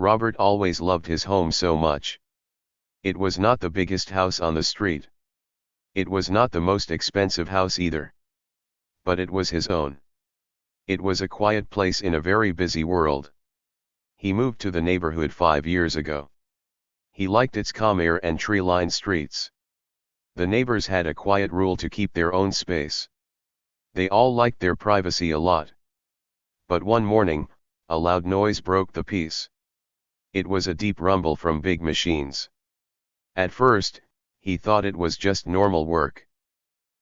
Robert always loved his home so much. It was not the biggest house on the street. It was not the most expensive house either. But it was his own. It was a quiet place in a very busy world. He moved to the neighborhood 5 years ago. He liked its calm air and tree-lined streets. The neighbors had a quiet rule to keep their own space. They all liked their privacy a lot. But one morning, a loud noise broke the peace. It was a deep rumble from big machines. At first, he thought it was just normal work.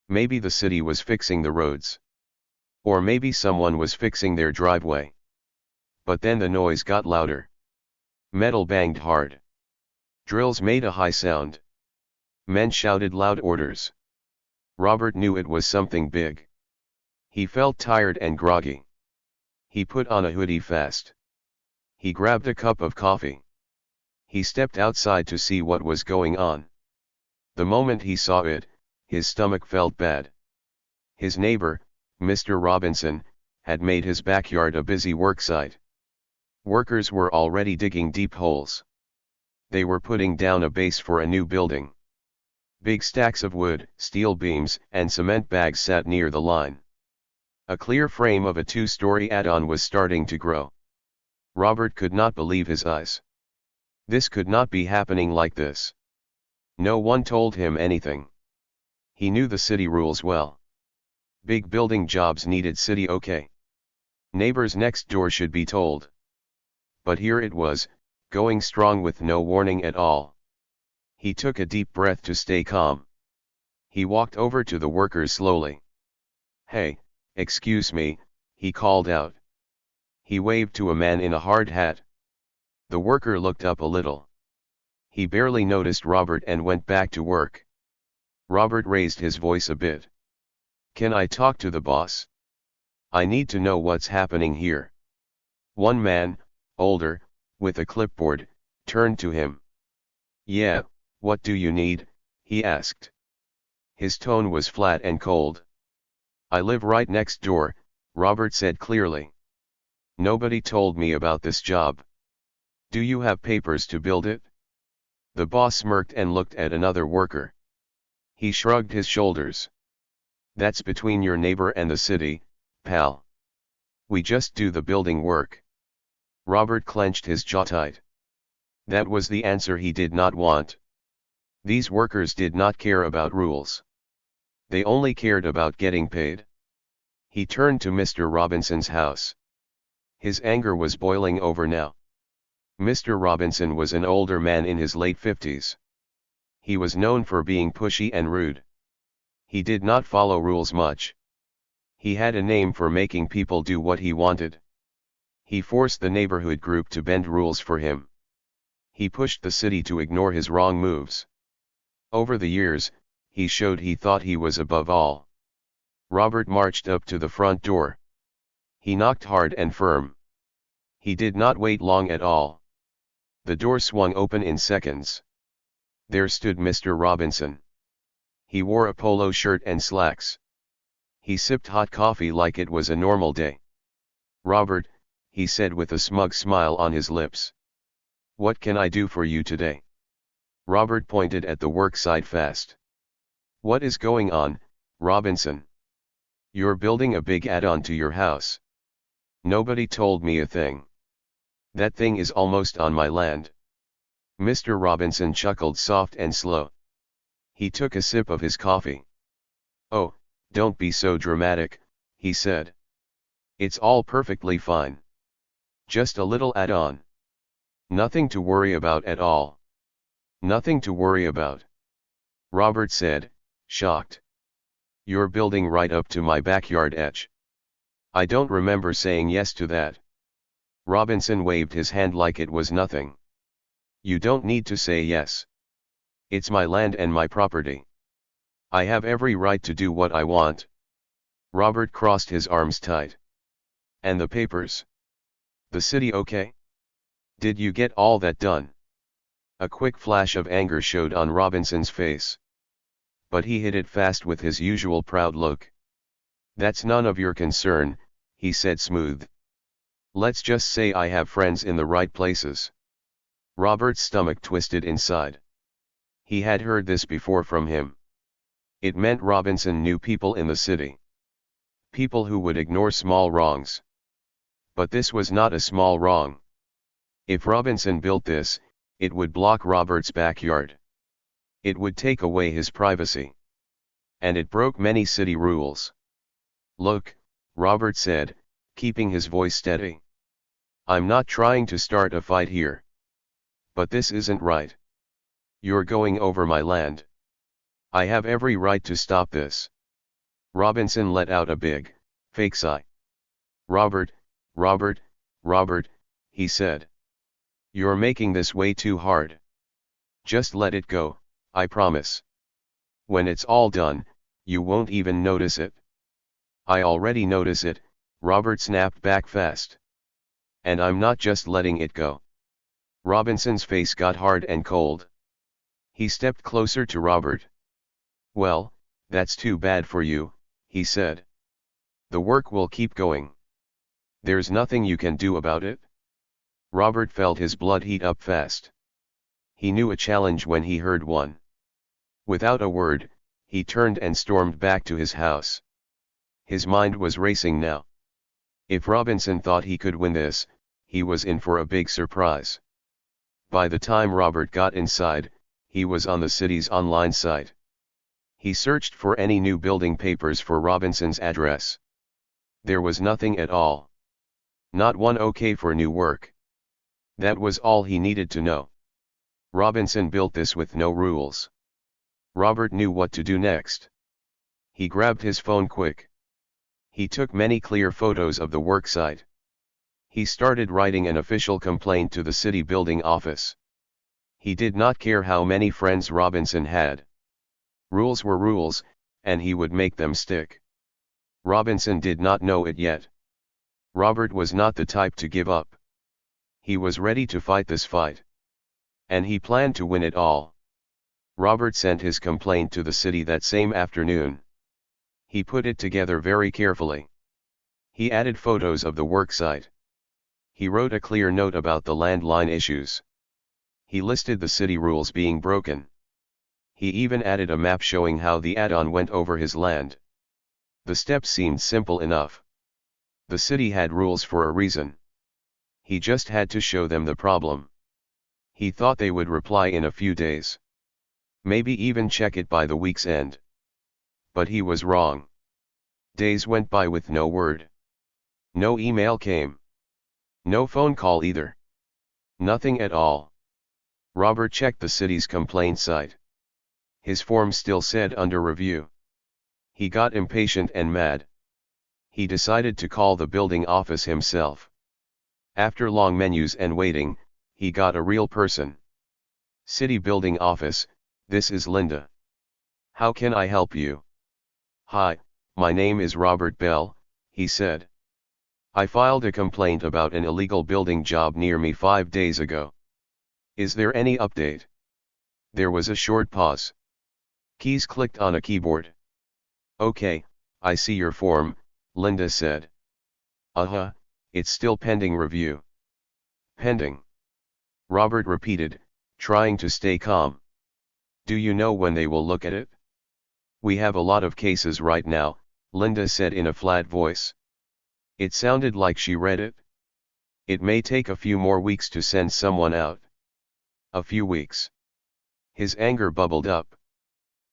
Maybe the city was fixing the roads. Or maybe someone was fixing their driveway. But then the noise got louder. Metal banged hard. Drills made a high sound. Men shouted loud orders. Robert knew it was something big. He felt tired and groggy. He put on a hoodie fast. He grabbed a cup of coffee. He stepped outside to see what was going on. The moment he saw it, his stomach felt bad. His neighbor, Mr. Robinson, had made his backyard a busy worksite. Workers were already digging deep holes. They were putting down a base for a new building. Big stacks of wood, steel beams, and cement bags sat near the line. A clear frame of a 2-story add-on was starting to grow. Robert could not believe his eyes. This could not be happening like this. No one told him anything. He knew the city rules well. Big building jobs needed city okay. Neighbors next door should be told. But here it was, going strong with no warning at all. He took a deep breath to stay calm. He walked over to the workers slowly. "Hey, excuse me," he called out. He waved to a man in a hard hat. The worker looked up a little. He barely noticed Robert and went back to work. Robert raised his voice a bit. "Can I talk to the boss? I need to know what's happening here." One man, older, with a clipboard, turned to him. "Yeah, what do you need?" he asked. His tone was flat and cold. "I live right next door," Robert said clearly. "Nobody told me about this job. Do you have papers to build it?" The boss smirked and looked at another worker. He shrugged his shoulders. "That's between your neighbor and the city, pal. We just do the building work." Robert clenched his jaw tight. That was the answer he did not want. These workers did not care about rules. They only cared about getting paid. He turned to Mr. Robinson's house. His anger was boiling over now. Mr. Robinson was an older man in his late 50s. He was known for being pushy and rude. He did not follow rules much. He had a name for making people do what he wanted. He forced the neighborhood group to bend rules for him. He pushed the city to ignore his wrong moves. Over the years, he showed he thought he was above all. Robert marched up to the front door. He knocked hard and firm. He did not wait long at all. The door swung open in seconds. There stood Mr. Robinson. He wore a polo shirt and slacks. He sipped hot coffee like it was a normal day. "Robert," he said with a smug smile on his lips. "What can I do for you today?" Robert pointed at the worksite fast. "What is going on, Robinson? You're building a big add-on to your house. Nobody told me a thing. That thing is almost on my land." Mr. Robinson chuckled soft and slow. He took a sip of his coffee. "Oh, don't be so dramatic," he said. "It's all perfectly fine. Just a little add-on. Nothing to worry about at all." "Nothing to worry about?" Robert said, shocked. "You're building right up to my backyard edge. I don't remember saying yes to that." Robinson waved his hand like it was nothing. "You don't need to say yes. It's my land and my property. I have every right to do what I want." Robert crossed his arms tight. "And the papers? The city okay? Did you get all that done?" A quick flash of anger showed on Robinson's face. But he hid it fast with his usual proud look. "That's none of your concern," he said smooth. "Let's just say I have friends in the right places. Robert's stomach twisted inside. He had heard this before from him. It meant Robinson knew people in the city. People who would ignore small wrongs. But this was not a small wrong. If Robinson built this, it would block Robert's backyard. It would take away his privacy. And it broke many city rules. Look, Robert said, keeping his voice steady. I'm not trying to start a fight here. But this isn't right. You're going over my land. I have every right to stop this. Robinson let out a big, fake sigh. Robert, Robert, Robert, he said. You're making this way too hard. Just let it go, I promise. When it's all done, you won't even notice it. I already notice it, Robert snapped back fast. And I'm not just letting it go. Robinson's face got hard and cold. He stepped closer to Robert. Well, that's too bad for you, he said. The work will keep going. There's nothing you can do about it. Robert felt his blood heat up fast. He knew a challenge when he heard one. Without a word, he turned and stormed back to his house. His mind was racing now. If Robinson thought he could win this, he was in for a big surprise. By the time Robert got inside, he was on the city's online site. He searched for any new building papers for Robinson's address. There was nothing at all. Not one okay for new work. That was all he needed to know. Robinson built this with no rules. Robert knew what to do next. He grabbed his phone quick. He took many clear photos of the work site. He started writing an official complaint to the city building office. He did not care how many friends Robinson had. Rules were rules, and he would make them stick. Robinson did not know it yet. Robert was not the type to give up. He was ready to fight this fight. And he planned to win it all. Robert sent his complaint to the city that same afternoon. He put it together very carefully. He added photos of the work site. He wrote a clear note about the landline issues. He listed the city rules being broken. He even added a map showing how the add-on went over his land. The steps seemed simple enough. The city had rules for a reason. He just had to show them the problem. He thought they would reply in a few days. Maybe even check it by the week's end. But he was wrong. Days went by with no word. No email came. No phone call either. Nothing at all. Robert checked the city's complaint site. His form still said under review. He got impatient and mad. He decided to call the building office himself. After long menus and waiting, he got a real person. City building office, this is Linda. How can I help you? Hi, my name is Robert Bell, he said. I filed a complaint about an illegal building job near me 5 days ago. Is there any update? There was a short pause. Keys clicked on a keyboard. Okay, I see your form, Linda said. It's still pending review. Pending. Robert repeated, trying to stay calm. Do you know when they will look at it? We have a lot of cases right now, Linda said in a flat voice. It sounded like she read it. It may take a few more weeks to send someone out. A few weeks. His anger bubbled up.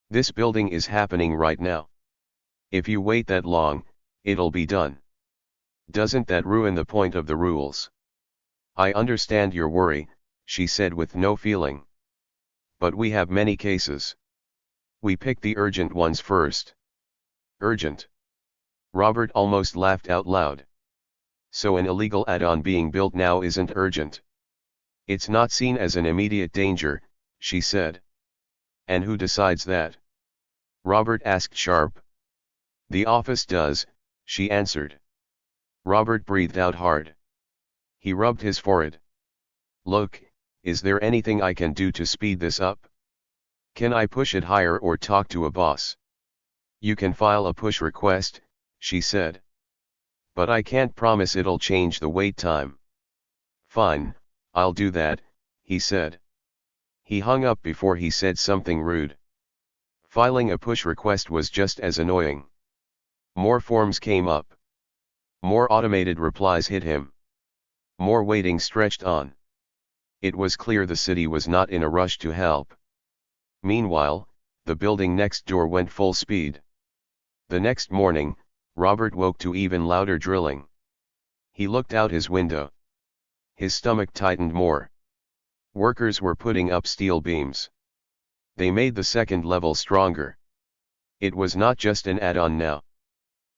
This building is happening right now. If you wait that long, it'll be done. Doesn't that ruin the point of the rules? I understand your worry, she said with no feeling. But we have many cases. We pick the urgent ones first. Urgent. Robert almost laughed out loud. So an illegal add-on being built now isn't urgent. It's not seen as an immediate danger, she said. And who decides that? Robert asked sharp. The office does, she answered. Robert breathed out hard. He rubbed his forehead. Look, is there anything I can do to speed this up? Can I push it higher or talk to a boss? You can file a push request, she said. But I can't promise it'll change the wait time. Fine, I'll do that, he said. He hung up before he said something rude. Filing a push request was just as annoying. More forms came up. More automated replies hit him. More waiting stretched on. It was clear the city was not in a rush to help. Meanwhile, the building next door went full speed. The next morning, Robert woke to even louder drilling. He looked out his window. His stomach tightened more. Workers were putting up steel beams. They made the second level stronger. It was not just an add-on now.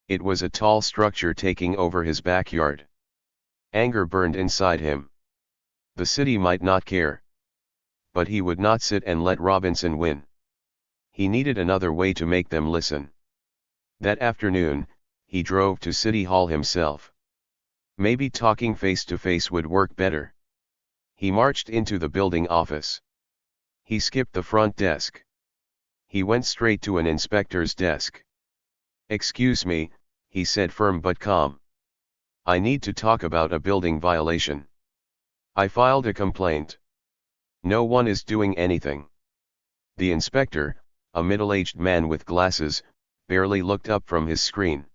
It was a tall structure taking over his backyard. Anger burned inside him. The city might not care. But he would not sit and let Robinson win. He needed another way to make them listen. That afternoon, he drove to City Hall himself. Maybe talking face to face would work better. He marched into the building office. He skipped the front desk. He went straight to an inspector's desk. "Excuse me," he said, firm but calm. "I need to talk about a building violation. I filed a complaint. No one is doing anything." The inspector, a middle-aged man with glasses, barely looked up from his screen.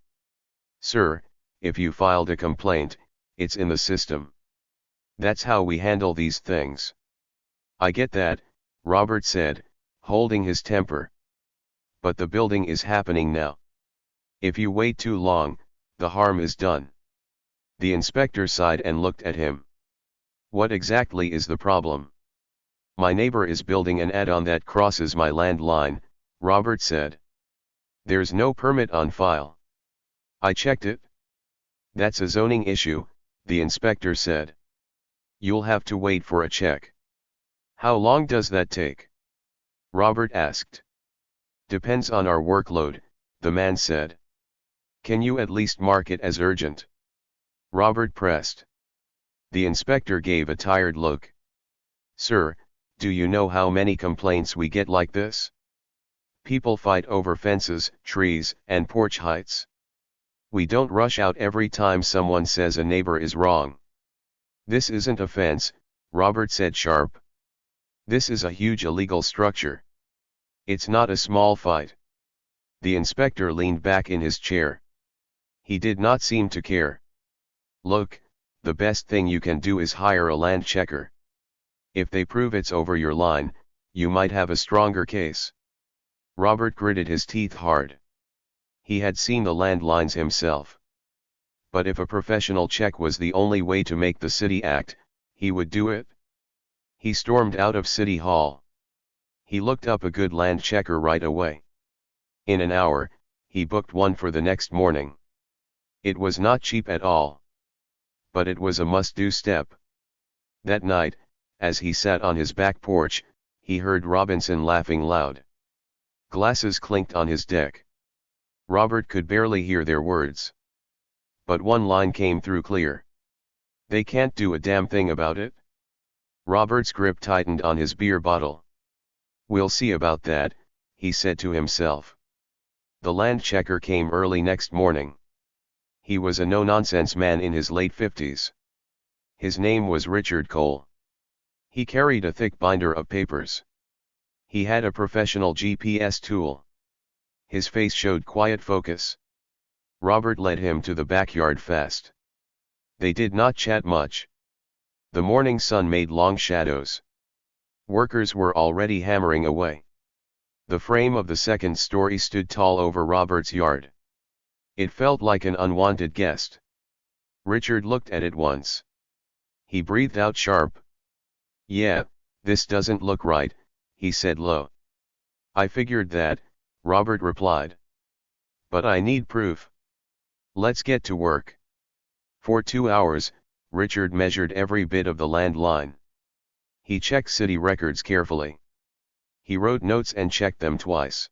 "Sir, if you filed a complaint, it's in the system. That's how we handle these things." "I get that," Robert said, holding his temper. "But the building is happening now. If you wait too long, the harm is done." The inspector sighed and looked at him. "What exactly is the problem?" "My neighbor is building an add-on that crosses my land line," Robert said. "There's no permit on file. I checked it." "That's a zoning issue," the inspector said. "You'll have to wait for a check." "How long does that take?" Robert asked. "Depends on our workload," the man said. "Can you at least mark it as urgent?" Robert pressed. The inspector gave a tired look. "Sir, do you know how many complaints we get like this? People fight over fences, trees, and porch heights. We don't rush out every time someone says a neighbor is wrong." "This isn't a fence," Robert said sharp. "This is a huge illegal structure. It's not a small fight." The inspector leaned back in his chair. He did not seem to care. "Look, the best thing you can do is hire a land checker. If they prove it's over your line, you might have a stronger case." Robert gritted his teeth hard. He had seen the land lines himself. But if a professional check was the only way to make the city act, he would do it. He stormed out of City Hall. He looked up a good land checker right away. In an hour, he booked one for the next morning. It was not cheap at all. But it was a must-do step. That night, as he sat on his back porch, he heard Robinson laughing loud. Glasses clinked on his deck. Robert could barely hear their words. But one line came through clear. "They can't do a damn thing about it." Robert's grip tightened on his beer bottle. "We'll see about that," he said to himself. The land checker came early next morning. He was a no-nonsense man in his late 50s. His name was Richard Cole. He carried a thick binder of papers. He had a professional GPS tool. His face showed quiet focus. Robert led him to the backyard fast. They did not chat much. The morning sun made long shadows. Workers were already hammering away. The frame of the second story stood tall over Robert's yard. It felt like an unwanted guest. Richard looked at it once. He breathed out sharp. "Yeah, this doesn't look right," he said low. "I figured that," Robert replied. "But I need proof. Let's get to work." For 2 hours, Richard measured every bit of the land line. He checked city records carefully. He wrote notes and checked them twice.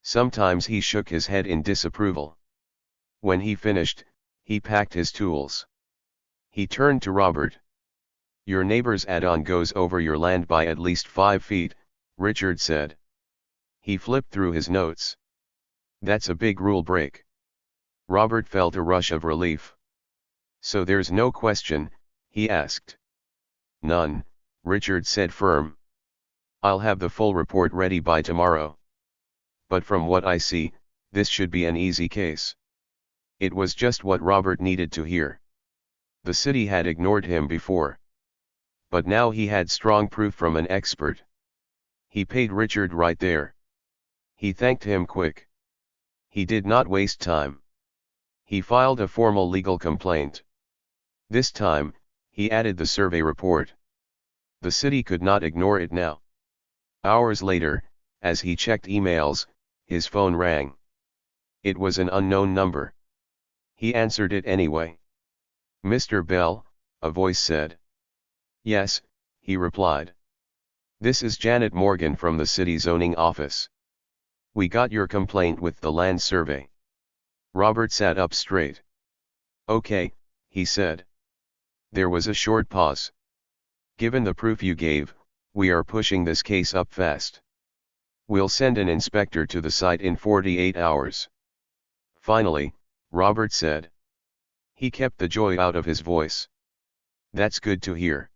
Sometimes he shook his head in disapproval. When he finished, he packed his tools. He turned to Robert. "Your neighbor's add-on goes over your land by at least 5 feet, Richard said. He flipped through his notes. "That's a big rule break." Robert felt a rush of relief. "So there's no question?" he asked. "None," Richard said firm. I'll have the full report ready by tomorrow. But from what I see, this should be an easy case. It was just what Robert needed to hear. The city had ignored him before. But now he had strong proof from an expert. He paid Richard right there. He thanked him quick. He did not waste time. He filed a formal legal complaint. This time, he added the survey report. The city could not ignore it now. Hours later, as he checked emails, his phone rang. It was an unknown number. He answered it anyway. "Mr. Bell," a voice said. "Yes," he replied. "This is Janet Morgan from the city zoning office. We got your complaint with the land survey." Robert sat up straight. "Okay," he said. There was a short pause. "Given the proof you gave, we are pushing this case up fast. We'll send an inspector to the site in 48 hours. Finally, Robert said. He kept the joy out of his voice. "That's good to hear.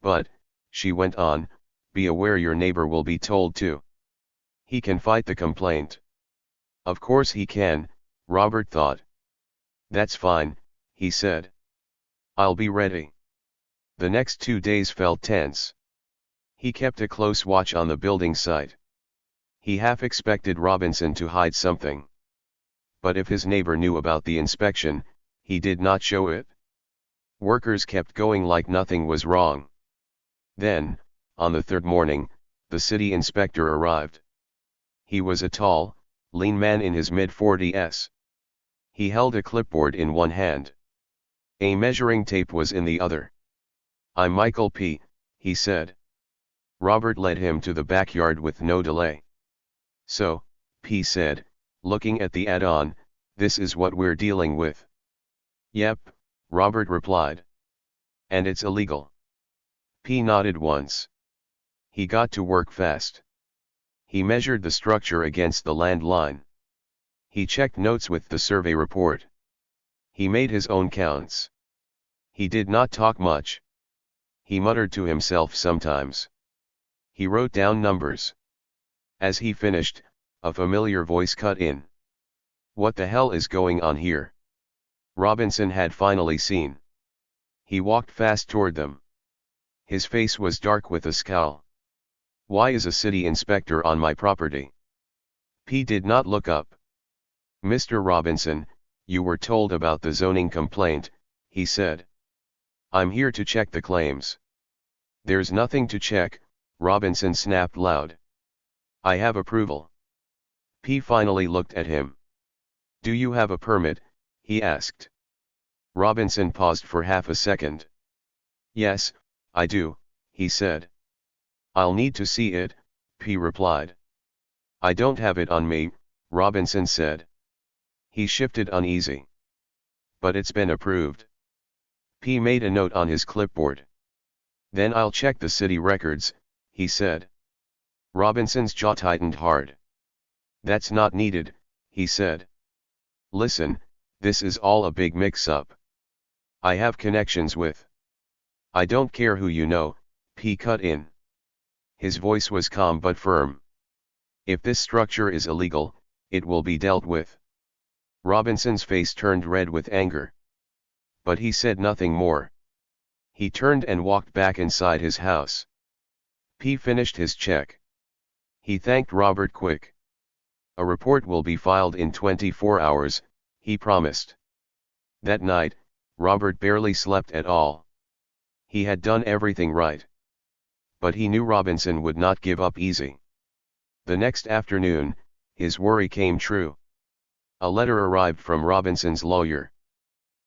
But," she went on, "be aware your neighbor will be told too. He can fight the complaint." Of course he can, Robert thought. "That's fine," he said. "I'll be ready." The next 2 days felt tense. He kept a close watch on the building site. He half expected Robinson to hide something. But if his neighbor knew about the inspection, he did not show it. Workers kept going like nothing was wrong. Then, on the third morning, the city inspector arrived. He was a tall, lean man in his mid-40s. He held a clipboard in one hand. A measuring tape was in the other. "I'm Michael P.," he said. Robert led him to the backyard with no delay. "So," P said, looking at the add-on, "this is what we're dealing with." "Yep," Robert replied. "And it's illegal." P nodded once. He got to work fast. He measured the structure against the land line. He checked notes with the survey report. He made his own counts. He did not talk much. He muttered to himself sometimes. He wrote down numbers. As he finished, a familiar voice cut in. "What the hell is going on here?" Robinson had finally seen. He walked fast toward them. His face was dark with a scowl. "Why is a city inspector on my property?" P did not look up. "Mr. Robinson, you were told about the zoning complaint," he said. "I'm here to check the claims." "There's nothing to check," Robinson snapped loud. "I have approval." P finally looked at him. "Do you have a permit?" he asked. Robinson paused for half a second. "Yes, I do," he said. "I'll need to see it," P replied. "I don't have it on me," Robinson said. He shifted uneasy. "But it's been approved." P made a note on his clipboard. "Then I'll check the city records," he said. Robinson's jaw tightened hard. "That's not needed," he said. "Listen, this is all a big mix-up. I have connections with—" "I don't care who you know," P cut in. His voice was calm but firm. "If this structure is illegal, it will be dealt with." Robinson's face turned red with anger. But he said nothing more. He turned and walked back inside his house. P finished his check. He thanked Robert quick. "A report will be filed in 24 hours, he promised. That night, Robert barely slept at all. He had done everything right. But he knew Robinson would not give up easy. The next afternoon, his worry came true. A letter arrived from Robinson's lawyer.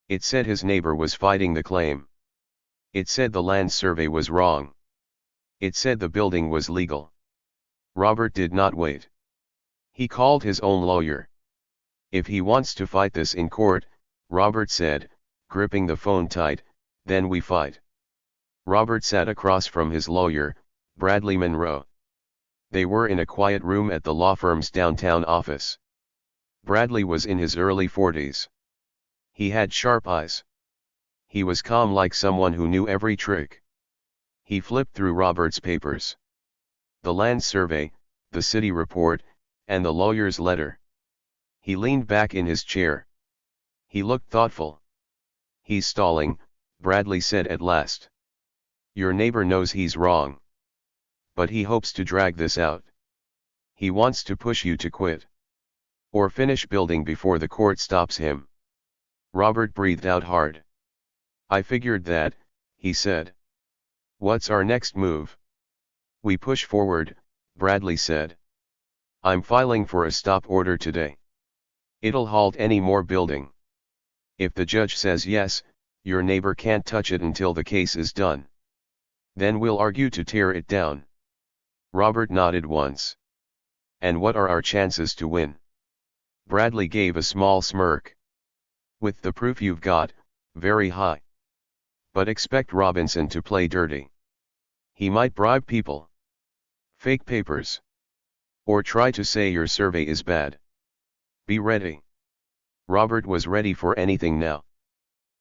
It said his neighbor was fighting the claim. It said the land survey was wrong. It said the building was legal. Robert did not wait. He called his own lawyer. "If he wants to fight this in court," Robert said, gripping the phone tight, "then we fight." Robert sat across from his lawyer, Bradley Monroe. They were in a quiet room at the law firm's downtown office. Bradley was in his early 40s. He had sharp eyes. He was calm like someone who knew every trick. He flipped through Robert's papers. The land survey, the city report, and the lawyer's letter. He leaned back in his chair. He looked thoughtful. "He's stalling," Bradley said at last. "Your neighbor knows he's wrong. But he hopes to drag this out. He wants to push you to quit. Or finish building before the court stops him." Robert breathed out hard. "I figured that," he said. "What's our next move?" "We push forward," Bradley said. "I'm filing for a stop order today. It'll halt any more building. If the judge says yes, your neighbor can't touch it until the case is done. Then we'll argue to tear it down." Robert nodded once. "And what are our chances to win?" Bradley gave a small smirk. "With the proof you've got, very high. But expect Robinson to play dirty. He might bribe people. Fake papers. Or try to say your survey is bad. Be ready." Robert was ready for anything now.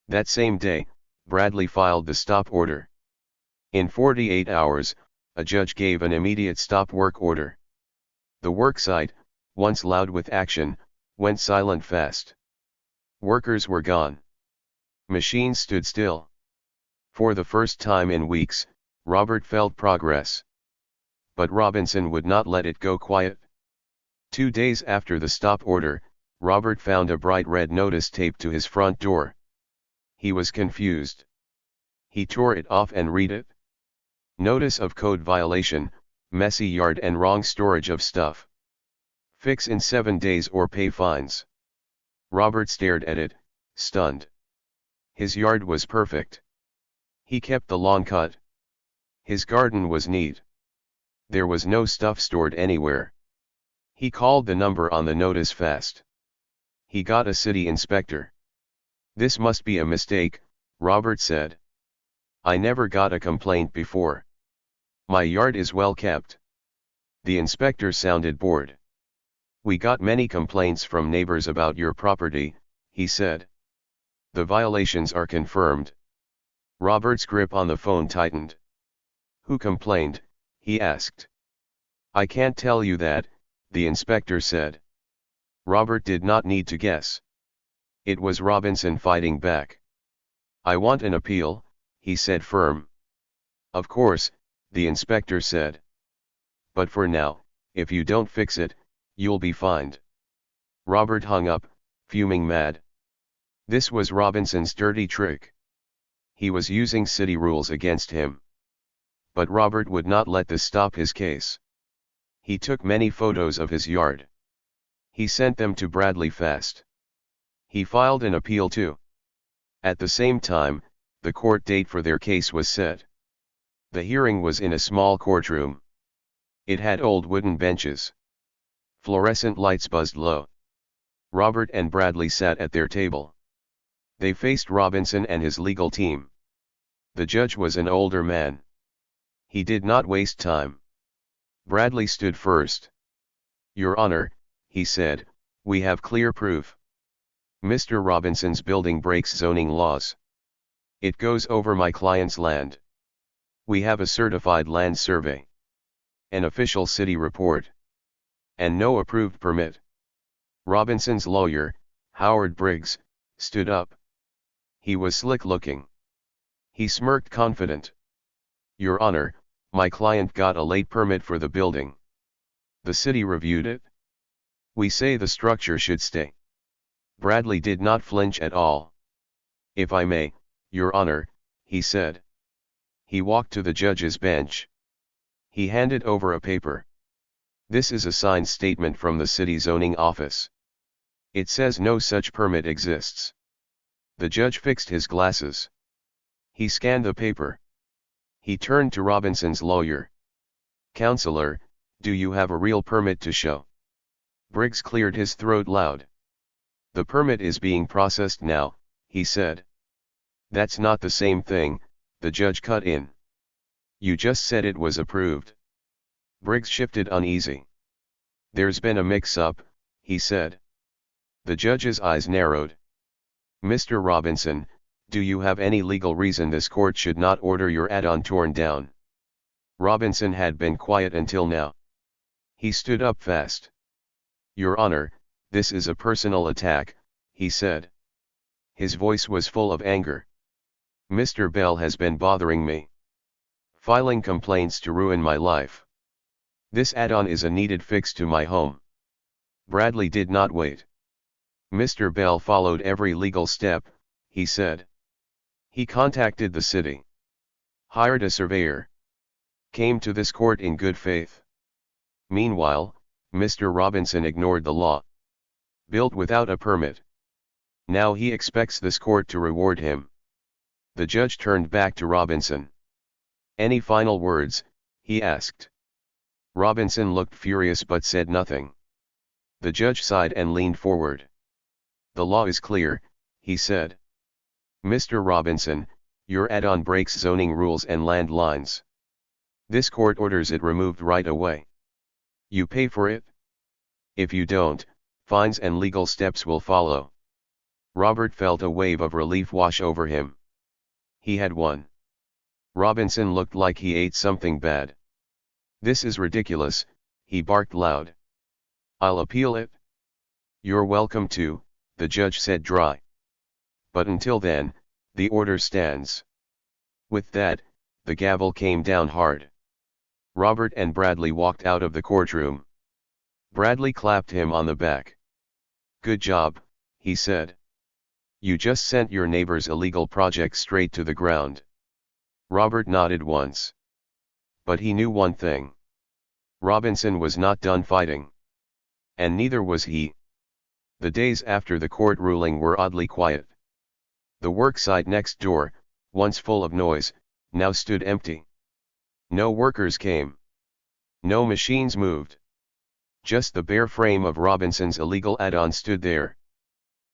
That same day, Bradley filed the stop order. In 48 hours, a judge gave an immediate stop work order. The worksite, once loud with action, went silent fast. Workers were gone. Machines stood still. For the first time in weeks, Robert felt progress. But Robinson would not let it go quiet. 2 days after the stop order, Robert found a bright red notice taped to his front door. He was confused. He tore it off and read it. "Notice of code violation, messy yard and wrong storage of stuff. Fix in 7 days or pay fines." Robert stared at it, stunned. His yard was perfect. He kept the lawn cut. His garden was neat. There was no stuff stored anywhere. He called the number on the notice fast. He got a city inspector. "This must be a mistake," Robert said. "I never got a complaint before. My yard is well kept." The inspector sounded bored. "We got many complaints from neighbors about your property," he said. "The violations are confirmed." Robert's grip on the phone tightened. "Who complained?" he asked. "I can't tell you that," the inspector said. Robert did not need to guess. It was Robinson fighting back. "I want an appeal," he said firm. "Of course," the inspector said. "But for now, if you don't fix it, you'll be fined." Robert hung up, fuming mad. This was Robinson's dirty trick. He was using city rules against him. But Robert would not let this stop his case. He took many photos of his yard. He sent them to Bradley fast. He filed an appeal too. At the same time, the court date for their case was set. The hearing was in a small courtroom. It had old wooden benches. Fluorescent lights buzzed low. Robert and Bradley sat at their table. They faced Robinson and his legal team. The judge was an older man. He did not waste time. Bradley stood first. "Your Honor," he said, "we have clear proof. Mr. Robinson's building breaks zoning laws. It goes over my client's land. We have a certified land survey. An official city report. And no approved permit." Robinson's lawyer, Howard Briggs, stood up. He was slick-looking. He smirked confident. "Your Honor, my client got a late permit for the building. The city reviewed it. We say the structure should stay." Bradley did not flinch at all. "If I may, Your Honor," he said. He walked to the judge's bench. He handed over a paper. "This is a signed statement from the city zoning office. It says no such permit exists." The judge fixed his glasses. He scanned the paper. He turned to Robinson's lawyer. "Counselor, do you have a real permit to show?" Briggs cleared his throat loud. "The permit is being processed now," he said. "That's not the same thing," the judge cut in. "You just said it was approved." Briggs shifted uneasy. "There's been a mix-up," he said. The judge's eyes narrowed. "Mr. Robinson, do you have any legal reason this court should not order your add-on torn down?" Robinson had been quiet until now. He stood up fast. "Your Honor, this is a personal attack," he said. His voice was full of anger. "Mr. Bell has been bothering me, filing complaints to ruin my life. This add-on is a needed fix to my home." Bradley did not wait. "Mr. Bell followed every legal step," he said. "He contacted the city, hired a surveyor, came to this court in good faith. Meanwhile, Mr. Robinson ignored the law, built without a permit. Now he expects this court to reward him." The judge turned back to Robinson. "Any final words?" he asked. Robinson looked furious but said nothing. The judge sighed and leaned forward. "The law is clear," he said. "Mr. Robinson, your add-on breaks zoning rules and land lines. This court orders it removed right away. You pay for it. If you don't, fines and legal steps will follow." Robert felt a wave of relief wash over him. He had won. Robinson looked like he ate something bad. "This is ridiculous," he barked loud. "I'll appeal it." "You're welcome to," the judge said dry. "But until then, the order stands." With that, the gavel came down hard. Robert and Bradley walked out of the courtroom. Bradley clapped him on the back. "Good job," he said. "You just sent your neighbor's illegal project straight to the ground." Robert nodded once. But he knew one thing. Robinson was not done fighting. And neither was he. The days after the court ruling were oddly quiet. The worksite next door, once full of noise, now stood empty. No workers came. No machines moved. Just the bare frame of Robinson's illegal add-on stood there.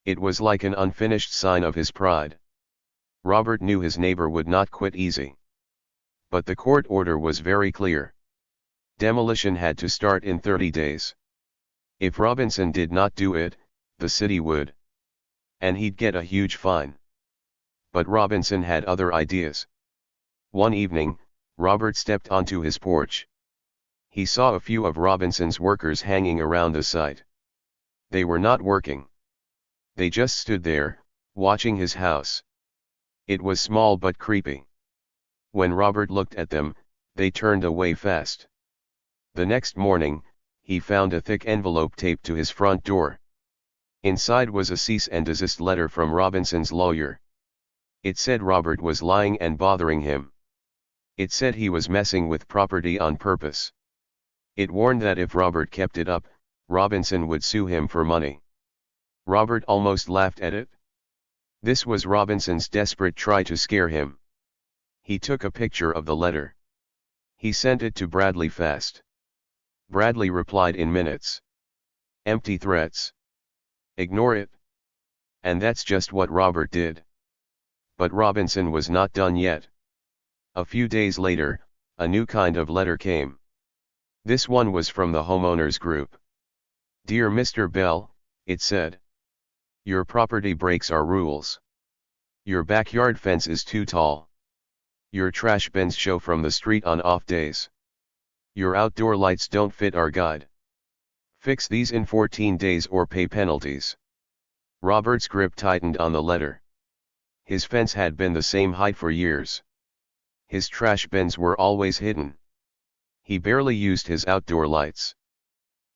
It was like an unfinished sign of his pride. Robert knew his neighbor would not quit easy. But the court order was very clear. Demolition had to start in 30 days. If Robinson did not do it, the city would. And he'd get a huge fine. But Robinson had other ideas. One evening, Robert stepped onto his porch. He saw a few of Robinson's workers hanging around the site. They were not working. They just stood there, watching his house. It was small but creepy. When Robert looked at them, they turned away fast. The next morning, he found a thick envelope taped to his front door. Inside was a cease and desist letter from Robinson's lawyer. It said Robert was lying and bothering him. It said he was messing with property on purpose. It warned that if Robert kept it up, Robinson would sue him for money. Robert almost laughed at it. This was Robinson's desperate try to scare him. He took a picture of the letter. He sent it to Bradley fast. Bradley replied in minutes. "Empty threats. Ignore it." And that's just what Robert did. But Robinson was not done yet. A few days later, a new kind of letter came. This one was from the homeowners group. "Dear Mr. Bell," it said. "Your property breaks our rules. Your backyard fence is too tall. Your trash bins show from the street on off days. Your outdoor lights don't fit our guide. Fix these in 14 days or pay penalties." Robert's grip tightened on the letter. His fence had been the same height for years. His trash bins were always hidden. He barely used his outdoor lights.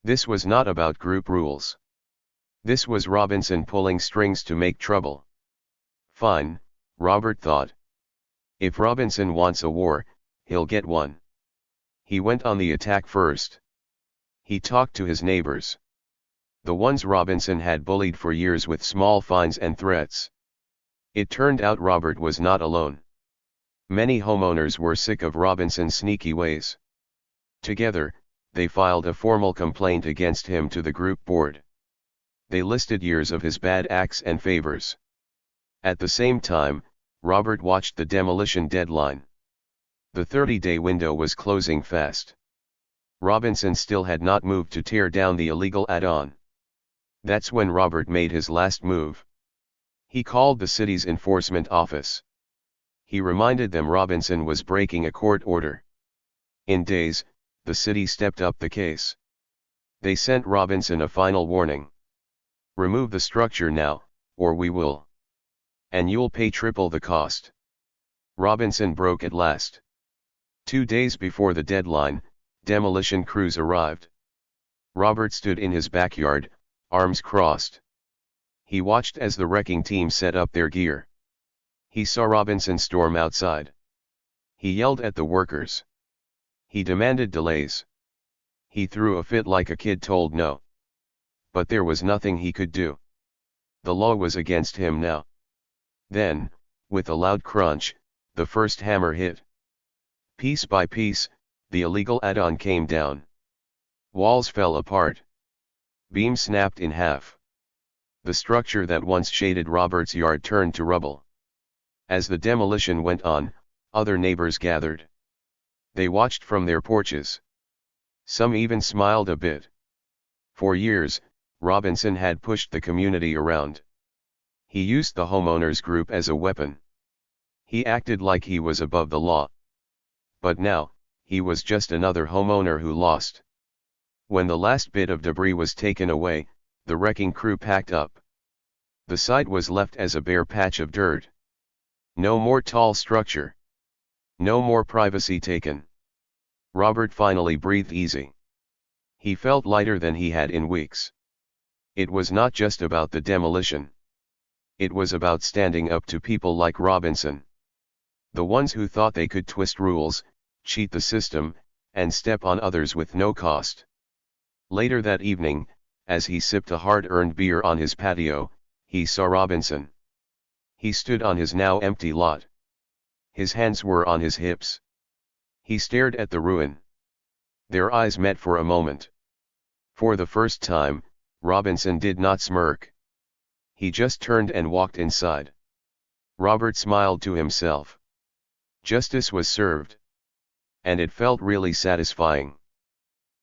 This was not about group rules. This was Robinson pulling strings to make trouble. Fine, Robert thought. If Robinson wants a war, he'll get one. He went on the attack first. He talked to his neighbors. The ones Robinson had bullied for years with small fines and threats. It turned out Robert was not alone. Many homeowners were sick of Robinson's sneaky ways. Together, they filed a formal complaint against him to the group board. They listed years of his bad acts and favors. At the same time, Robert watched the demolition deadline. The 30-day window was closing fast. Robinson still had not moved to tear down the illegal add-on. That's when Robert made his last move. He called the city's enforcement office. He reminded them Robinson was breaking a court order. In days, the city stepped up the case. They sent Robinson a final warning. Remove the structure now, or we will. And you'll pay triple the cost. Robinson broke at last. 2 days before the deadline, demolition crews arrived. Robert stood in his backyard, arms crossed. He watched as the wrecking team set up their gear. He saw Robinson storm outside. He yelled at the workers. He demanded delays. He threw a fit like a kid told no. But there was nothing he could do. The law was against him now. Then, with a loud crunch, the first hammer hit. Piece by piece, the illegal add-on came down. Walls fell apart. Beams snapped in half. The structure that once shaded Robert's yard turned to rubble. As the demolition went on, other neighbors gathered. They watched from their porches. Some even smiled a bit. For years, Robinson had pushed the community around. He used the homeowners group as a weapon. He acted like he was above the law. But now, he was just another homeowner who lost. When the last bit of debris was taken away, the wrecking crew packed up. The site was left as a bare patch of dirt. No more tall structure. No more privacy taken. Robert finally breathed easy. He felt lighter than he had in weeks. It was not just about the demolition. It was about standing up to people like Robinson. The ones who thought they could twist rules, cheat the system, and step on others with no cost. Later that evening, as he sipped a hard-earned beer on his patio, he saw Robinson. He stood on his now empty lot. His hands were on his hips. He stared at the ruin. Their eyes met for a moment. For the first time, Robinson did not smirk. He just turned and walked inside. Robert smiled to himself. Justice was served. And it felt really satisfying.